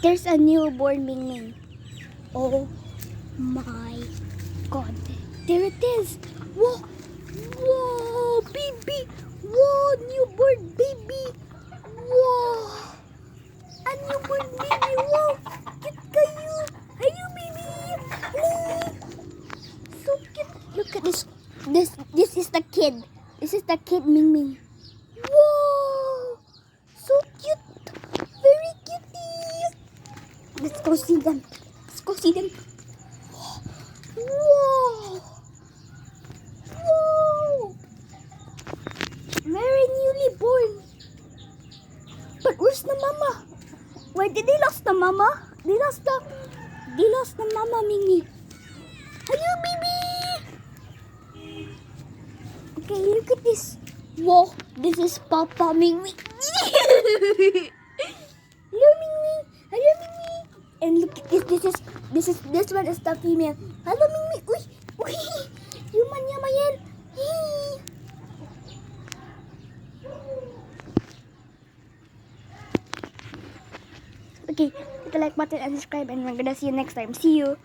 There's a newborn Ming Ming. Oh my god. There it is. Whoa. Whoa, baby. Whoa, newborn baby. Whoa. A newborn baby. Whoa. Cute kayo. Hello, baby. Hello. So cute. Look at this. This is the kid. This is the kid Ming Ming. Whoa. So cute. Very cutie. Let's go see them. Let's go see them. Whoa. Whoa. Very newly born. But where's the mama? Where did they lost the mama? They lost the mama, Ming. Hello, baby. Okay, look at this. Whoa, this is Papa Ming. Hello, Ming. Hello, Ming. And look at this. This one is the female. Hello, Ming. Uy, uy. Human yan. Okay, hit the like button and subscribe, and we're gonna see you next time. See you.